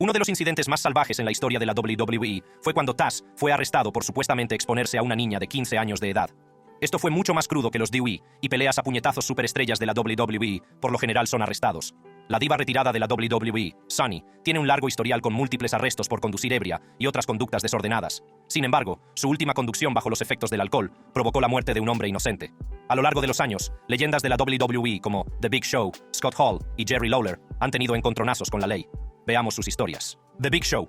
Uno de los incidentes más salvajes en la historia de la WWE fue cuando Taz fue arrestado por supuestamente exponerse a una niña de 15 años de edad. Esto fue mucho más crudo que los DUI, y peleas a puñetazos superestrellas de la WWE por lo general son arrestados. La diva retirada de la WWE, Sunny, tiene un largo historial con múltiples arrestos por conducir ebria y otras conductas desordenadas. Sin embargo, su última conducción bajo los efectos del alcohol provocó la muerte de un hombre inocente. A lo largo de los años, leyendas de la WWE como The Big Show, Scott Hall y Jerry Lawler han tenido encontronazos con la ley. Veamos sus historias. The Big Show.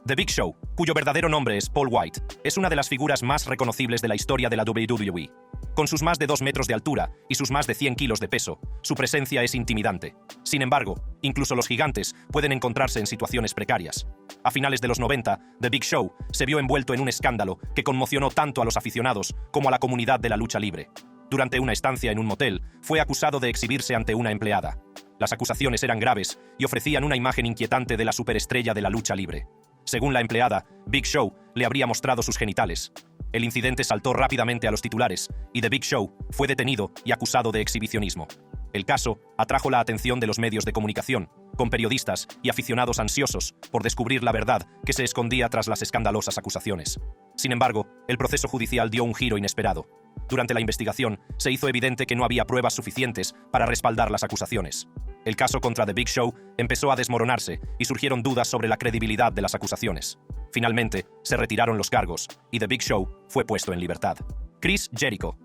The Big Show, cuyo verdadero nombre es Paul White, es una de las figuras más reconocibles de la historia de la WWE. Con sus más de 2 metros de altura y sus más de 100 kilos de peso, su presencia es intimidante. Sin embargo, incluso los gigantes pueden encontrarse en situaciones precarias. A finales de los 90, The Big Show se vio envuelto en un escándalo que conmocionó tanto a los aficionados como a la comunidad de la lucha libre. Durante una estancia en un motel, fue acusado de exhibirse ante una empleada. Las acusaciones eran graves y ofrecían una imagen inquietante de la superestrella de la lucha libre. Según la empleada, Big Show le habría mostrado sus genitales. El incidente saltó rápidamente a los titulares y The Big Show fue detenido y acusado de exhibicionismo. El caso atrajo la atención de los medios de comunicación, con periodistas y aficionados ansiosos por descubrir la verdad que se escondía tras las escandalosas acusaciones. Sin embargo, el proceso judicial dio un giro inesperado. Durante la investigación, se hizo evidente que no había pruebas suficientes para respaldar las acusaciones. El caso contra The Big Show empezó a desmoronarse y surgieron dudas sobre la credibilidad de las acusaciones. Finalmente, se retiraron los cargos y The Big Show fue puesto en libertad. Chris Jericho.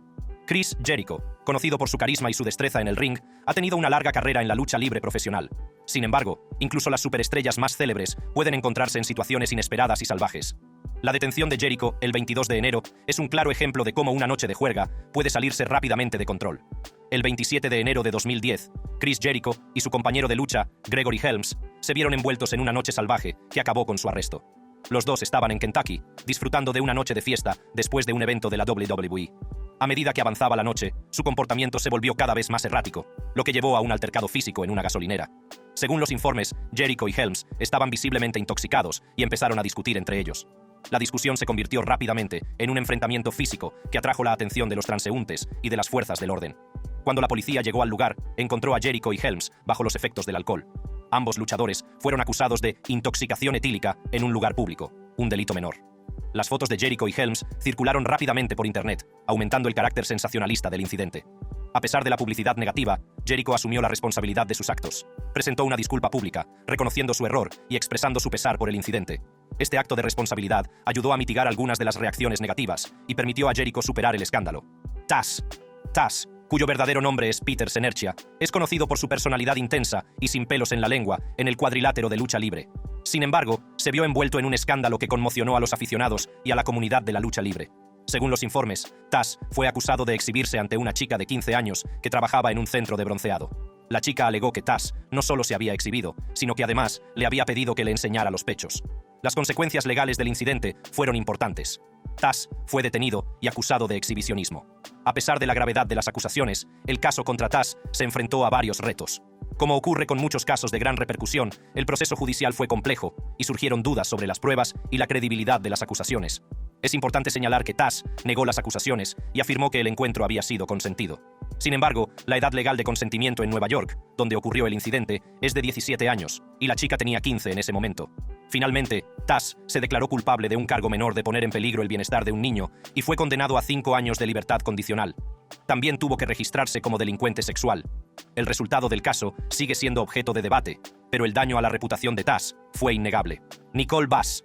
Chris Jericho, conocido por su carisma y su destreza en el ring, ha tenido una larga carrera en la lucha libre profesional. Sin embargo, incluso las superestrellas más célebres pueden encontrarse en situaciones inesperadas y salvajes. La detención de Jericho el 22 de enero es un claro ejemplo de cómo una noche de juerga puede salirse rápidamente de control. El 27 de enero de 2010, Chris Jericho y su compañero de lucha, Gregory Helms, se vieron envueltos en una noche salvaje que acabó con su arresto. Los dos estaban en Kentucky, disfrutando de una noche de fiesta después de un evento de la WWE. A medida que avanzaba la noche, su comportamiento se volvió cada vez más errático, lo que llevó a un altercado físico en una gasolinera. Según los informes, Jericho y Helms estaban visiblemente intoxicados y empezaron a discutir entre ellos. La discusión se convirtió rápidamente en un enfrentamiento físico que atrajo la atención de los transeúntes y de las fuerzas del orden. Cuando la policía llegó al lugar, encontró a Jericho y Helms bajo los efectos del alcohol. Ambos luchadores fueron acusados de intoxicación etílica en un lugar público, un delito menor. Las fotos de Jericho y Helms circularon rápidamente por internet, aumentando el carácter sensacionalista del incidente. A pesar de la publicidad negativa, Jericho asumió la responsabilidad de sus actos. Presentó una disculpa pública, reconociendo su error y expresando su pesar por el incidente. Este acto de responsabilidad ayudó a mitigar algunas de las reacciones negativas y permitió a Jericho superar el escándalo. Taz, cuyo verdadero nombre es Peter Senerchia, es conocido por su personalidad intensa y sin pelos en la lengua en el cuadrilátero de lucha libre. Sin embargo, se vio envuelto en un escándalo que conmocionó a los aficionados y a la comunidad de la lucha libre. Según los informes, Taz fue acusado de exhibirse ante una chica de 15 años que trabajaba en un centro de bronceado. La chica alegó que Taz no solo se había exhibido, sino que además le había pedido que le enseñara los pechos. Las consecuencias legales del incidente fueron importantes. Taz fue detenido y acusado de exhibicionismo. A pesar de la gravedad de las acusaciones, el caso contra Taz se enfrentó a varios retos. Como ocurre con muchos casos de gran repercusión, el proceso judicial fue complejo y surgieron dudas sobre las pruebas y la credibilidad de las acusaciones. Es importante señalar que Taz negó las acusaciones y afirmó que el encuentro había sido consentido. Sin embargo, la edad legal de consentimiento en Nueva York, donde ocurrió el incidente, es de 17 años, y la chica tenía 15 en ese momento. Finalmente, Taz se declaró culpable de un cargo menor de poner en peligro el bienestar de un niño y fue condenado a 5 años de libertad condicional. También tuvo que registrarse como delincuente sexual. El resultado del caso sigue siendo objeto de debate, pero el daño a la reputación de Taz fue innegable. Nicole Bass.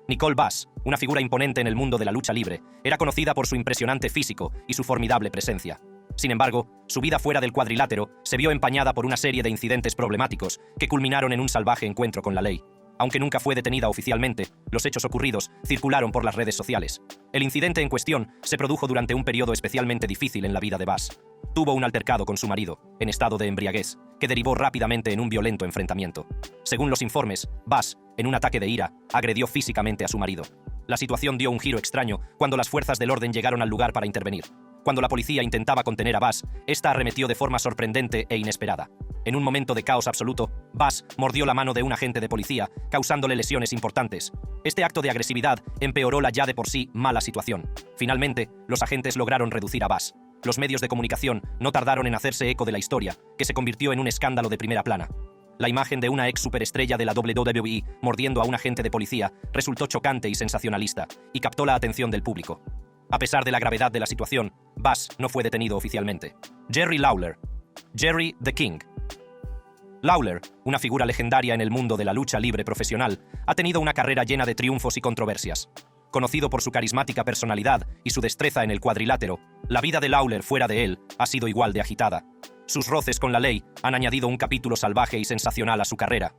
Nicole Bass, una figura imponente en el mundo de la lucha libre, era conocida por su impresionante físico y su formidable presencia. Sin embargo, su vida fuera del cuadrilátero se vio empañada por una serie de incidentes problemáticos que culminaron en un salvaje encuentro con la ley. Aunque nunca fue detenida oficialmente, los hechos ocurridos circularon por las redes sociales. El incidente en cuestión se produjo durante un periodo especialmente difícil en la vida de Bass. Tuvo un altercado con su marido, en estado de embriaguez, que derivó rápidamente en un violento enfrentamiento. Según los informes, Bass, en un ataque de ira, agredió físicamente a su marido. La situación dio un giro extraño cuando las fuerzas del orden llegaron al lugar para intervenir. Cuando la policía intentaba contener a Bass, esta arremetió de forma sorprendente e inesperada. En un momento de caos absoluto, Bass mordió la mano de un agente de policía, causándole lesiones importantes. Este acto de agresividad empeoró la ya de por sí mala situación. Finalmente, los agentes lograron reducir a Bass. Los medios de comunicación no tardaron en hacerse eco de la historia, que se convirtió en un escándalo de primera plana. La imagen de una ex superestrella de la WWE mordiendo a un agente de policía resultó chocante y sensacionalista, y captó la atención del público. A pesar de la gravedad de la situación, Bass no fue detenido oficialmente. Jerry Lawler. Jerry the King. Lawler, una figura legendaria en el mundo de la lucha libre profesional, ha tenido una carrera llena de triunfos y controversias. Conocido por su carismática personalidad y su destreza en el cuadrilátero, la vida de Lawler fuera de él ha sido igual de agitada. Sus roces con la ley han añadido un capítulo salvaje y sensacional a su carrera.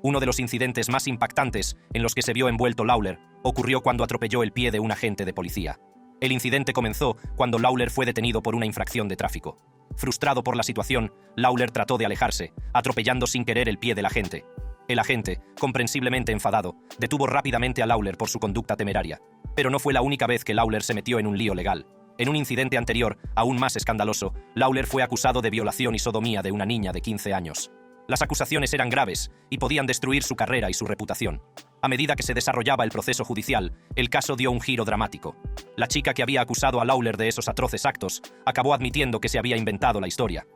Uno de los incidentes más impactantes en los que se vio envuelto Lawler ocurrió cuando atropelló el pie de un agente de policía. El incidente comenzó cuando Lawler fue detenido por una infracción de tráfico. Frustrado por la situación, Lawler trató de alejarse, atropellando sin querer el pie del agente. El agente, comprensiblemente enfadado, detuvo rápidamente a Lawler por su conducta temeraria. Pero no fue la única vez que Lawler se metió en un lío legal. En un incidente anterior, aún más escandaloso, Lawler fue acusado de violación y sodomía de una niña de 15 años. Las acusaciones eran graves y podían destruir su carrera y su reputación. A medida que se desarrollaba el proceso judicial, el caso dio un giro dramático. La chica que había acusado a Lawler de esos atroces actos acabó admitiendo que se había inventado la historia.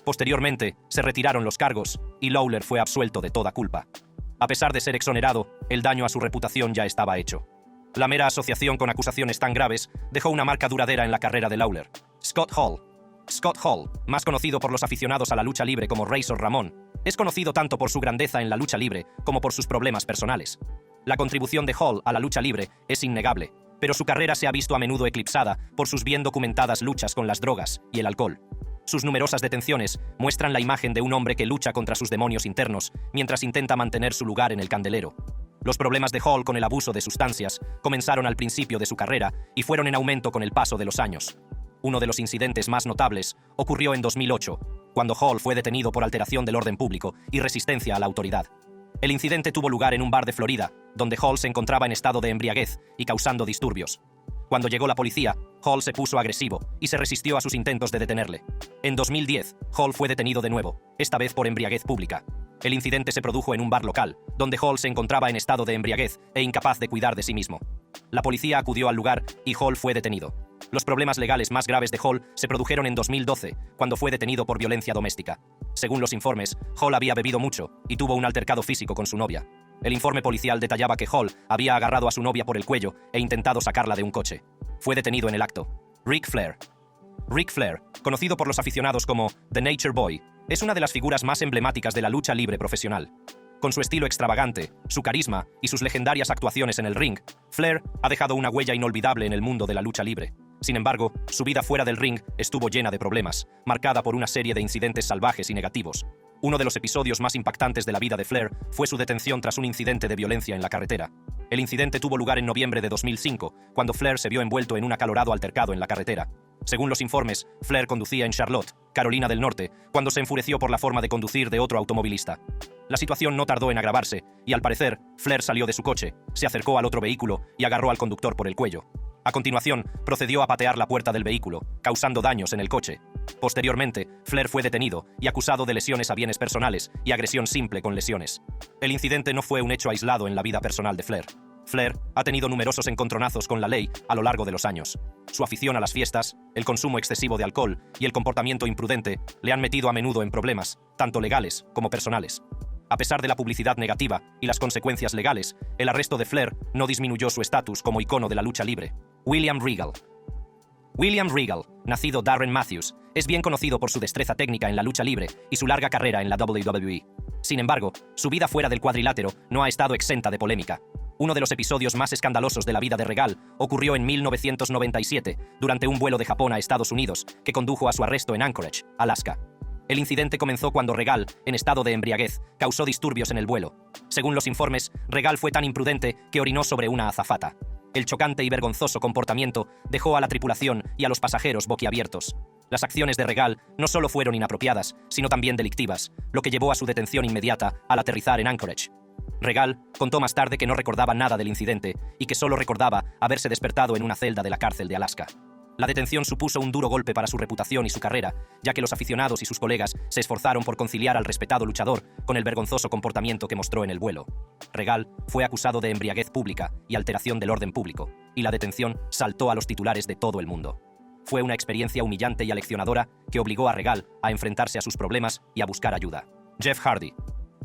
Posteriormente, se retiraron los cargos y Lawler fue absuelto de toda culpa. A pesar de ser exonerado, el daño a su reputación ya estaba hecho. La mera asociación con acusaciones tan graves dejó una marca duradera en la carrera de Lawler. Scott Hall. Scott Hall, más conocido por los aficionados a la lucha libre como Razor Ramón, es conocido tanto por su grandeza en la lucha libre como por sus problemas personales. La contribución de Hall a la lucha libre es innegable, pero su carrera se ha visto a menudo eclipsada por sus bien documentadas luchas con las drogas y el alcohol. Sus numerosas detenciones muestran la imagen de un hombre que lucha contra sus demonios internos mientras intenta mantener su lugar en el candelero. Los problemas de Hall con el abuso de sustancias comenzaron al principio de su carrera y fueron en aumento con el paso de los años. Uno de los incidentes más notables ocurrió en 2008, cuando Hall fue detenido por alteración del orden público y resistencia a la autoridad. El incidente tuvo lugar en un bar de Florida, donde Hall se encontraba en estado de embriaguez y causando disturbios. Cuando llegó la policía, Hall se puso agresivo y se resistió a sus intentos de detenerle. En 2010, Hall fue detenido de nuevo, esta vez por embriaguez pública. El incidente se produjo en un bar local, donde Hall se encontraba en estado de embriaguez e incapaz de cuidar de sí mismo. La policía acudió al lugar y Hall fue detenido. Los problemas legales más graves de Hall se produjeron en 2012, cuando fue detenido por violencia doméstica. Según los informes, Hall había bebido mucho y tuvo un altercado físico con su novia. El informe policial detallaba que Hall había agarrado a su novia por el cuello e intentado sacarla de un coche. Fue detenido en el acto. Ric Flair. Ric Flair, conocido por los aficionados como The Nature Boy, es una de las figuras más emblemáticas de la lucha libre profesional. Con su estilo extravagante, su carisma y sus legendarias actuaciones en el ring, Flair ha dejado una huella inolvidable en el mundo de la lucha libre. Sin embargo, su vida fuera del ring estuvo llena de problemas, marcada por una serie de incidentes salvajes y negativos. Uno de los episodios más impactantes de la vida de Flair fue su detención tras un incidente de violencia en la carretera. El incidente tuvo lugar en noviembre de 2005, cuando Flair se vio envuelto en un acalorado altercado en la carretera. Según los informes, Flair conducía en Charlotte, Carolina del Norte, cuando se enfureció por la forma de conducir de otro automovilista. La situación no tardó en agravarse, y al parecer, Flair salió de su coche, se acercó al otro vehículo y agarró al conductor por el cuello. A continuación, procedió a patear la puerta del vehículo, causando daños en el coche. Posteriormente, Flair fue detenido y acusado de lesiones a bienes personales y agresión simple con lesiones. El incidente no fue un hecho aislado en la vida personal de Flair. Flair ha tenido numerosos encontronazos con la ley a lo largo de los años. Su afición a las fiestas, el consumo excesivo de alcohol y el comportamiento imprudente le han metido a menudo en problemas, tanto legales como personales. A pesar de la publicidad negativa y las consecuencias legales, el arresto de Flair no disminuyó su estatus como icono de la lucha libre. William Regal. William Regal, nacido Darren Matthews, es bien conocido por su destreza técnica en la lucha libre y su larga carrera en la WWE. Sin embargo, su vida fuera del cuadrilátero no ha estado exenta de polémica. Uno de los episodios más escandalosos de la vida de Regal ocurrió en 1997, durante un vuelo de Japón a Estados Unidos, que condujo a su arresto en Anchorage, Alaska. El incidente comenzó cuando Regal, en estado de embriaguez, causó disturbios en el vuelo. Según los informes, Regal fue tan imprudente que orinó sobre una azafata. El chocante y vergonzoso comportamiento dejó a la tripulación y a los pasajeros boquiabiertos. Las acciones de Regal no solo fueron inapropiadas, sino también delictivas, lo que llevó a su detención inmediata al aterrizar en Anchorage. Regal contó más tarde que no recordaba nada del incidente y que solo recordaba haberse despertado en una celda de la cárcel de Alaska. La detención supuso un duro golpe para su reputación y su carrera, ya que los aficionados y sus colegas se esforzaron por conciliar al respetado luchador con el vergonzoso comportamiento que mostró en el vuelo. Regal fue acusado de embriaguez pública y alteración del orden público, y la detención saltó a los titulares de todo el mundo. Fue una experiencia humillante y aleccionadora que obligó a Regal a enfrentarse a sus problemas y a buscar ayuda. Jeff Hardy.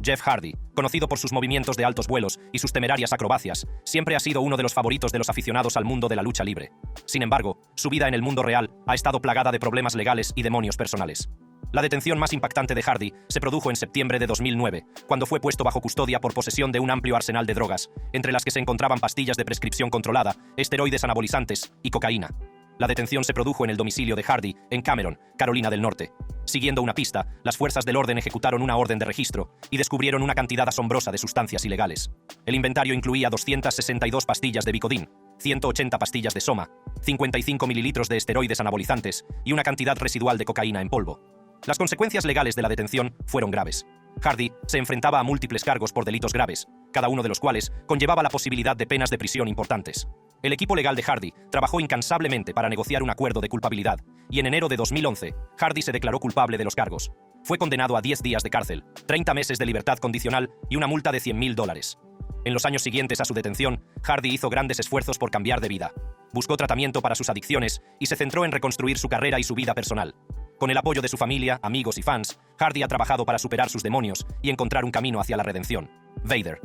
Jeff Hardy, conocido por sus movimientos de altos vuelos y sus temerarias acrobacias, siempre ha sido uno de los favoritos de los aficionados al mundo de la lucha libre. Sin embargo, su vida en el mundo real ha estado plagada de problemas legales y demonios personales. La detención más impactante de Hardy se produjo en septiembre de 2009, cuando fue puesto bajo custodia por posesión de un amplio arsenal de drogas, entre las que se encontraban pastillas de prescripción controlada, esteroides anabolizantes y cocaína. La detención se produjo en el domicilio de Hardy, en Cameron, Carolina del Norte. Siguiendo una pista, las fuerzas del orden ejecutaron una orden de registro y descubrieron una cantidad asombrosa de sustancias ilegales. El inventario incluía 262 pastillas de Vicodin, 180 pastillas de Soma, 55 mililitros de esteroides anabolizantes y una cantidad residual de cocaína en polvo. Las consecuencias legales de la detención fueron graves. Hardy se enfrentaba a múltiples cargos por delitos graves, cada uno de los cuales conllevaba la posibilidad de penas de prisión importantes. El equipo legal de Hardy trabajó incansablemente para negociar un acuerdo de culpabilidad, y en enero de 2011, Hardy se declaró culpable de los cargos. Fue condenado a 10 días de cárcel, 30 meses de libertad condicional y una multa de $100,000. En los años siguientes a su detención, Hardy hizo grandes esfuerzos por cambiar de vida. Buscó tratamiento para sus adicciones y se centró en reconstruir su carrera y su vida personal. Con el apoyo de su familia, amigos y fans, Hardy ha trabajado para superar sus demonios y encontrar un camino hacia la redención. Vader.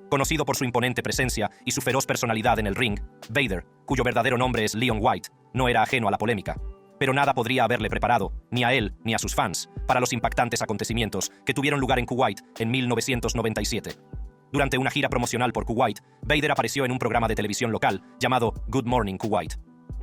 Conocido por su imponente presencia y su feroz personalidad en el ring, Vader, cuyo verdadero nombre es Leon White, no era ajeno a la polémica. Pero nada podría haberle preparado, ni a él ni a sus fans, para los impactantes acontecimientos que tuvieron lugar en Kuwait en 1997. Durante una gira promocional por Kuwait, Vader apareció en un programa de televisión local llamado Good Morning Kuwait.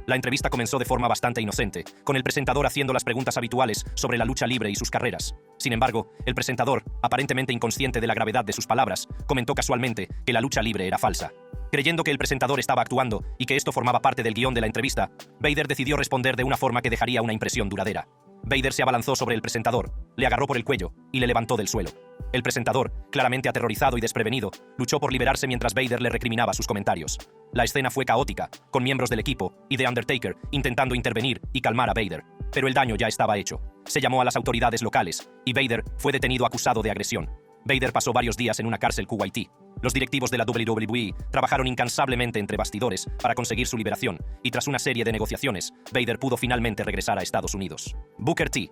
La entrevista comenzó de forma bastante inocente, con el presentador haciendo las preguntas habituales sobre la lucha libre y sus carreras. Sin embargo, el presentador, aparentemente inconsciente de la gravedad de sus palabras, comentó casualmente que la lucha libre era falsa. Creyendo que el presentador estaba actuando y que esto formaba parte del guión de la entrevista, Vader decidió responder de una forma que dejaría una impresión duradera. Vader se abalanzó sobre el presentador, le agarró por el cuello y le levantó del suelo. El presentador, claramente aterrorizado y desprevenido, luchó por liberarse mientras Vader le recriminaba sus comentarios. La escena fue caótica, con miembros del equipo y The Undertaker intentando intervenir y calmar a Vader. Pero el daño ya estaba hecho. Se llamó a las autoridades locales y Vader fue detenido acusado de agresión. Vader pasó varios días en una cárcel kuwaití. Los directivos de la WWE trabajaron incansablemente entre bastidores para conseguir su liberación y tras una serie de negociaciones, Vader pudo finalmente regresar a Estados Unidos. Booker T.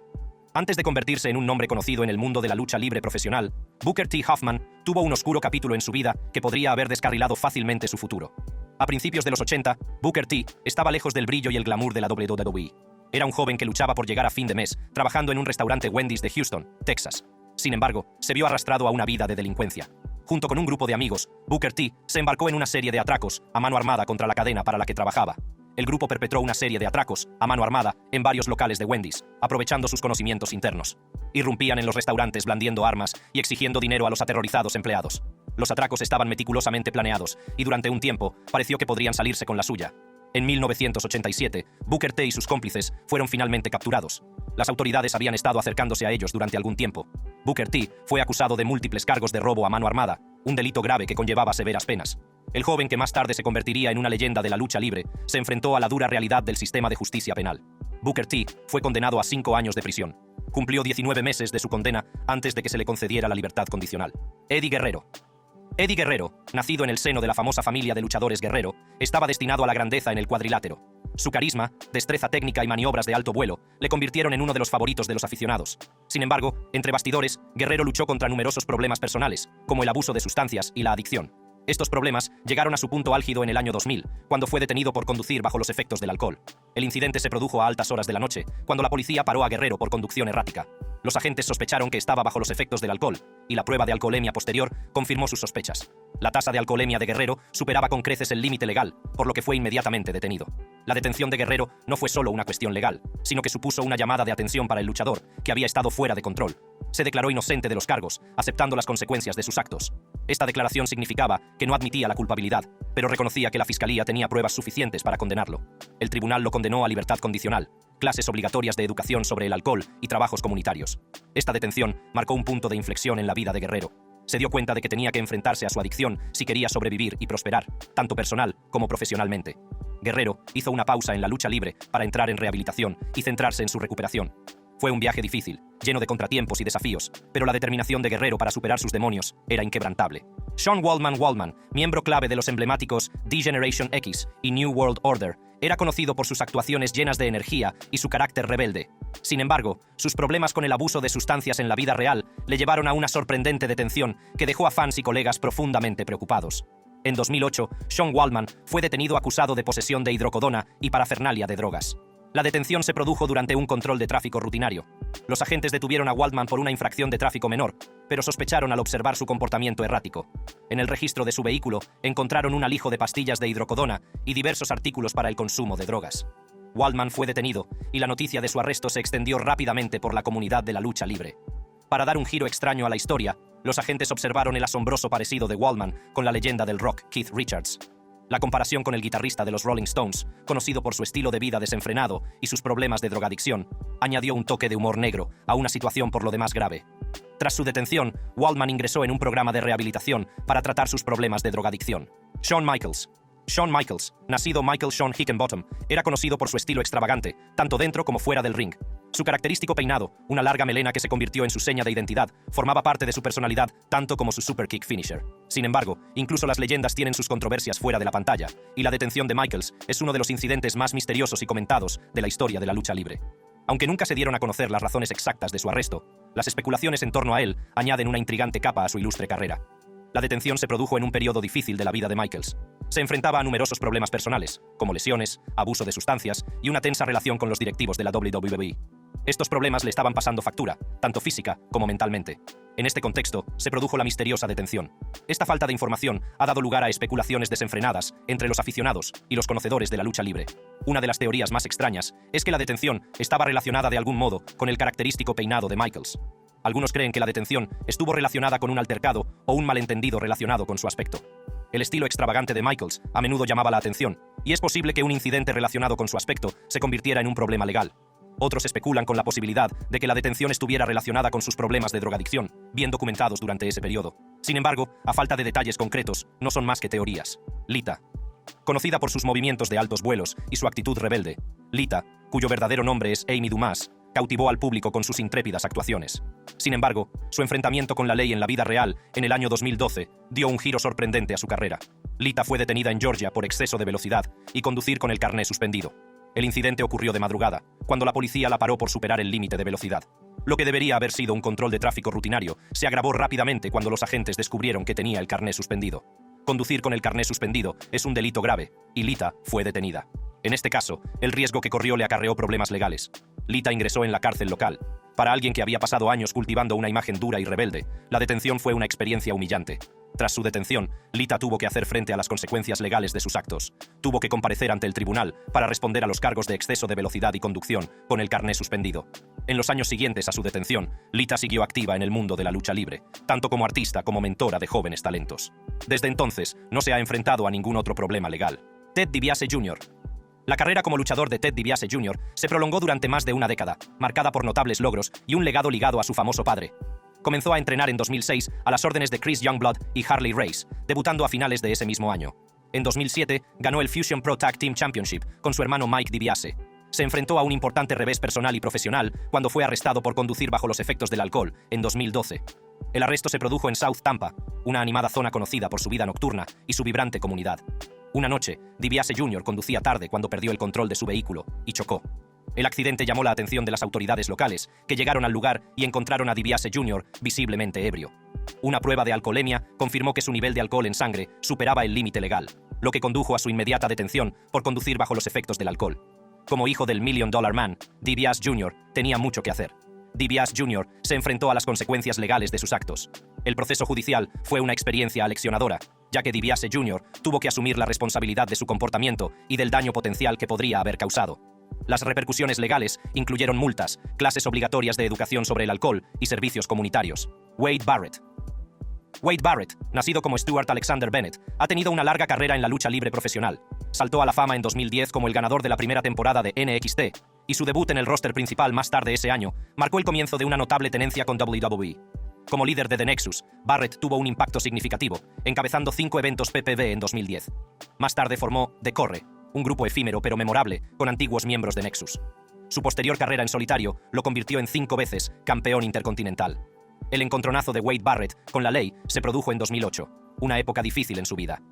Antes de convertirse en un nombre conocido en el mundo de la lucha libre profesional, Booker T. Hoffman tuvo un oscuro capítulo en su vida que podría haber descarrilado fácilmente su futuro. A principios de los 80, Booker T. estaba lejos del brillo y el glamour de la WWE. Era un joven que luchaba por llegar a fin de mes, trabajando en un restaurante Wendy's de Houston, Texas. Sin embargo, se vio arrastrado a una vida de delincuencia. Junto con un grupo de amigos, Booker T. se embarcó en una serie de atracos a mano armada contra la cadena para la que trabajaba. El grupo perpetró una serie de atracos a mano armada en varios locales de Wendy's, aprovechando sus conocimientos internos. Irrumpían en los restaurantes blandiendo armas y exigiendo dinero a los aterrorizados empleados. Los atracos estaban meticulosamente planeados y durante un tiempo pareció que podrían salirse con la suya. En 1987, Booker T. y sus cómplices fueron finalmente capturados. Las autoridades habían estado acercándose a ellos durante algún tiempo. Booker T. fue acusado de múltiples cargos de robo a mano armada, un delito grave que conllevaba severas penas. El joven que más tarde se convertiría en una leyenda de la lucha libre se enfrentó a la dura realidad del sistema de justicia penal. Booker T. fue condenado a 5 años de prisión. Cumplió 19 meses de su condena antes de que se le concediera la libertad condicional. Eddie Guerrero. Eddie Guerrero, nacido en el seno de la famosa familia de luchadores Guerrero, estaba destinado a la grandeza en el cuadrilátero. Su carisma, destreza técnica y maniobras de alto vuelo le convirtieron en uno de los favoritos de los aficionados. Sin embargo, entre bastidores, Guerrero luchó contra numerosos problemas personales, como el abuso de sustancias y la adicción. Estos problemas llegaron a su punto álgido en el año 2000, cuando fue detenido por conducir bajo los efectos del alcohol. El incidente se produjo a altas horas de la noche, cuando la policía paró a Guerrero por conducción errática. Los agentes sospecharon que estaba bajo los efectos del alcohol, y la prueba de alcoholemia posterior confirmó sus sospechas. La tasa de alcoholemia de Guerrero superaba con creces el límite legal, por lo que fue inmediatamente detenido. La detención de Guerrero no fue solo una cuestión legal, sino que supuso una llamada de atención para el luchador, que había estado fuera de control. Se declaró inocente de los cargos, aceptando las consecuencias de sus actos. Esta declaración significaba que no admitía la culpabilidad, pero reconocía que la fiscalía tenía pruebas suficientes para condenarlo. El tribunal lo condenó a libertad condicional, clases obligatorias de educación sobre el alcohol y trabajos comunitarios. Esta detención marcó un punto de inflexión en la vida de Guerrero. Se dio cuenta de que tenía que enfrentarse a su adicción si quería sobrevivir y prosperar, tanto personal como profesionalmente. Guerrero hizo una pausa en la lucha libre para entrar en rehabilitación y centrarse en su recuperación. Fue un viaje difícil, lleno de contratiempos y desafíos, pero la determinación de Guerrero para superar sus demonios era inquebrantable. Sean Waltman, miembro clave de los emblemáticos D-Generation X y New World Order, era conocido por sus actuaciones llenas de energía y su carácter rebelde. Sin embargo, sus problemas con el abuso de sustancias en la vida real le llevaron a una sorprendente detención que dejó a fans y colegas profundamente preocupados. En 2008, Sean Waldman fue detenido acusado de posesión de hidrocodona y parafernalia de drogas. La detención se produjo durante un control de tráfico rutinario. Los agentes detuvieron a Waldman por una infracción de tráfico menor, pero sospecharon al observar su comportamiento errático. En el registro de su vehículo encontraron un alijo de pastillas de hidrocodona y diversos artículos para el consumo de drogas. Waldman fue detenido, y la noticia de su arresto se extendió rápidamente por la comunidad de la lucha libre. Para dar un giro extraño a la historia, los agentes observaron el asombroso parecido de Waldman con la leyenda del rock Keith Richards. La comparación con el guitarrista de los Rolling Stones, conocido por su estilo de vida desenfrenado y sus problemas de drogadicción, añadió un toque de humor negro a una situación por lo demás grave. Tras su detención, Waldman ingresó en un programa de rehabilitación para tratar sus problemas de drogadicción. Shawn Michaels. Shawn Michaels, nacido Michael Shawn Hickenbottom, era conocido por su estilo extravagante, tanto dentro como fuera del ring. Su característico peinado, una larga melena que se convirtió en su seña de identidad, formaba parte de su personalidad tanto como su super kick finisher. Sin embargo, incluso las leyendas tienen sus controversias fuera de la pantalla, y la detención de Michaels es uno de los incidentes más misteriosos y comentados de la historia de la lucha libre. Aunque nunca se dieron a conocer las razones exactas de su arresto, las especulaciones en torno a él añaden una intrigante capa a su ilustre carrera. La detención se produjo en un periodo difícil de la vida de Michaels. Se enfrentaba a numerosos problemas personales, como lesiones, abuso de sustancias y una tensa relación con los directivos de la WWE. Estos problemas le estaban pasando factura, tanto física como mentalmente. En este contexto, se produjo la misteriosa detención. Esta falta de información ha dado lugar a especulaciones desenfrenadas entre los aficionados y los conocedores de la lucha libre. Una de las teorías más extrañas es que la detención estaba relacionada de algún modo con el característico peinado de Michaels. Algunos creen que la detención estuvo relacionada con un altercado o un malentendido relacionado con su aspecto. El estilo extravagante de Michaels a menudo llamaba la atención, y es posible que un incidente relacionado con su aspecto se convirtiera en un problema legal. Otros especulan con la posibilidad de que la detención estuviera relacionada con sus problemas de drogadicción, bien documentados durante ese periodo. Sin embargo, a falta de detalles concretos, no son más que teorías. Lita. Conocida por sus movimientos de altos vuelos y su actitud rebelde, Lita, cuyo verdadero nombre es Amy Dumas, cautivó al público con sus intrépidas actuaciones. Sin embargo, su enfrentamiento con la ley en la vida real en el año 2012 dio un giro sorprendente a su carrera. Lita fue detenida en Georgia por exceso de velocidad y conducir con el carné suspendido. El incidente ocurrió de madrugada, cuando la policía la paró por superar el límite de velocidad. Lo que debería haber sido un control de tráfico rutinario se agravó rápidamente cuando los agentes descubrieron que tenía el carné suspendido. Conducir con el carné suspendido es un delito grave, y Lita fue detenida. En este caso, el riesgo que corrió le acarreó problemas legales. Lita ingresó en la cárcel local. Para alguien que había pasado años cultivando una imagen dura y rebelde, la detención fue una experiencia humillante. Tras su detención, Lita tuvo que hacer frente a las consecuencias legales de sus actos. Tuvo que comparecer ante el tribunal para responder a los cargos de exceso de velocidad y conducción con el carné suspendido. En los años siguientes a su detención, Lita siguió activa en el mundo de la lucha libre, tanto como artista como mentora de jóvenes talentos. Desde entonces, no se ha enfrentado a ningún otro problema legal. Ted DiBiase Jr. La carrera como luchador de Ted DiBiase Jr. se prolongó durante más de una década, marcada por notables logros y un legado ligado a su famoso padre. Comenzó a entrenar en 2006 a las órdenes de Chris Youngblood y Harley Race, debutando a finales de ese mismo año. En 2007, ganó el Fusion Pro Tag Team Championship con su hermano Mike DiBiase. Se enfrentó a un importante revés personal y profesional cuando fue arrestado por conducir bajo los efectos del alcohol en 2012. El arresto se produjo en South Tampa, una animada zona conocida por su vida nocturna y su vibrante comunidad. Una noche, DiBiase Jr. conducía tarde cuando perdió el control de su vehículo y chocó. El accidente llamó la atención de las autoridades locales, que llegaron al lugar y encontraron a DiBiase Jr. visiblemente ebrio. Una prueba de alcoholemia confirmó que su nivel de alcohol en sangre superaba el límite legal, lo que condujo a su inmediata detención por conducir bajo los efectos del alcohol. Como hijo del $1 Million Man, DiBiase Jr. tenía mucho que hacer. DiBiase Jr. se enfrentó a las consecuencias legales de sus actos. El proceso judicial fue una experiencia aleccionadora, ya que DiBiase Jr. tuvo que asumir la responsabilidad de su comportamiento y del daño potencial que podría haber causado. Las repercusiones legales incluyeron multas, clases obligatorias de educación sobre el alcohol y servicios comunitarios. Wade Barrett. Wade Barrett, nacido como Stuart Alexander Bennett, ha tenido una larga carrera en la lucha libre profesional. Saltó a la fama en 2010 como el ganador de la primera temporada de NXT, y su debut en el roster principal más tarde ese año marcó el comienzo de una notable tenencia con WWE. Como líder de The Nexus, Barrett tuvo un impacto significativo, encabezando 5 eventos PPV en 2010. Más tarde formó The Corre, un grupo efímero pero memorable con antiguos miembros de Nexus. Su posterior carrera en solitario lo convirtió en 5 veces campeón intercontinental. El encontronazo de Wade Barrett con la ley se produjo en 2008, una época difícil en su vida.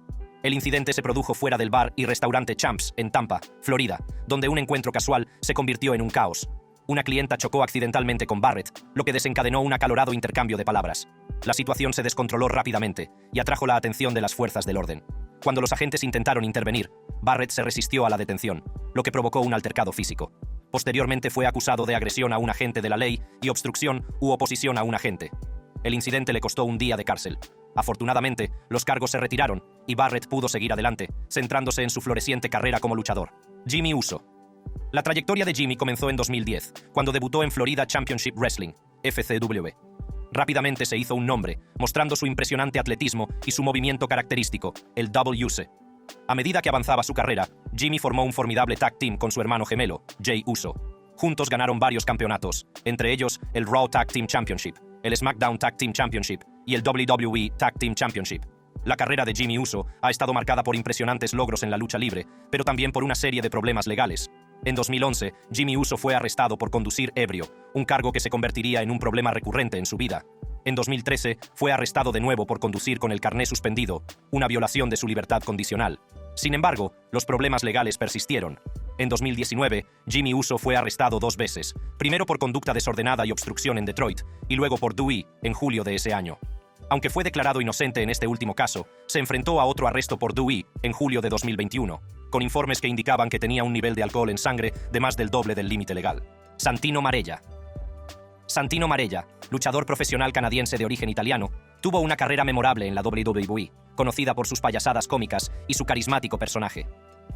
El incidente se produjo fuera del bar y restaurante Champs en Tampa, Florida, donde un encuentro casual se convirtió en un caos. Una clienta chocó accidentalmente con Barrett, lo que desencadenó un acalorado intercambio de palabras. La situación se descontroló rápidamente y atrajo la atención de las fuerzas del orden. Cuando los agentes intentaron intervenir, Barrett se resistió a la detención, lo que provocó un altercado físico. Posteriormente fue acusado de agresión a un agente de la ley y obstrucción u oposición a un agente. El incidente le costó un día de cárcel. Afortunadamente, los cargos se retiraron y Barrett pudo seguir adelante, centrándose en su floreciente carrera como luchador. Jimmy Uso. La trayectoria de Jimmy comenzó en 2010, cuando debutó en Florida Championship Wrestling, FCW. Rápidamente se hizo un nombre, mostrando su impresionante atletismo y su movimiento característico, el Double Use. A medida que avanzaba su carrera, Jimmy formó un formidable tag team con su hermano gemelo, Jay Uso. Juntos ganaron varios campeonatos, entre ellos el Raw Tag Team Championship, el SmackDown Tag Team Championship y el WWE Tag Team Championship. La carrera de Jimmy Uso ha estado marcada por impresionantes logros en la lucha libre, pero también por una serie de problemas legales. En 2011, Jimmy Uso fue arrestado por conducir ebrio, un cargo que se convertiría en un problema recurrente en su vida. En 2013, fue arrestado de nuevo por conducir con el carné suspendido, una violación de su libertad condicional. Sin embargo, los problemas legales persistieron. En 2019, Jimmy Uso fue arrestado 2 veces, primero por conducta desordenada y obstrucción en Detroit, y luego por DUI, en julio de ese año. Aunque fue declarado inocente en este último caso, se enfrentó a otro arresto por DUI en julio de 2021, con informes que indicaban que tenía un nivel de alcohol en sangre de más del doble del límite legal. Santino Marella. Santino Marella, luchador profesional canadiense de origen italiano, tuvo una carrera memorable en la WWE, conocida por sus payasadas cómicas y su carismático personaje.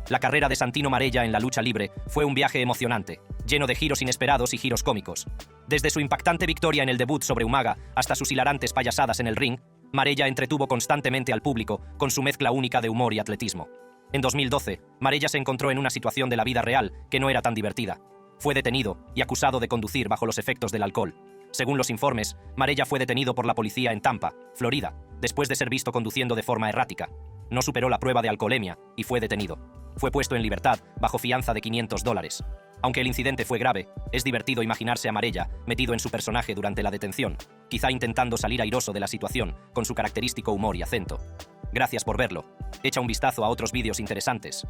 La carrera de Santino Marella en la lucha libre fue un viaje emocionante, lleno de giros inesperados y giros cómicos. Desde su impactante victoria en el debut sobre Umaga hasta sus hilarantes payasadas en el ring, Marella entretuvo constantemente al público con su mezcla única de humor y atletismo. En 2012, Marella se encontró en una situación de la vida real que no era tan divertida. Fue detenido y acusado de conducir bajo los efectos del alcohol. Según los informes, Marella fue detenido por la policía en Tampa, Florida, después de ser visto conduciendo de forma errática. No superó la prueba de alcoholemia y fue detenido. Fue puesto en libertad bajo fianza de $500. Aunque el incidente fue grave, es divertido imaginarse a Marella metido en su personaje durante la detención, quizá intentando salir airoso de la situación con su característico humor y acento. Gracias por verlo. Echa un vistazo a otros vídeos interesantes.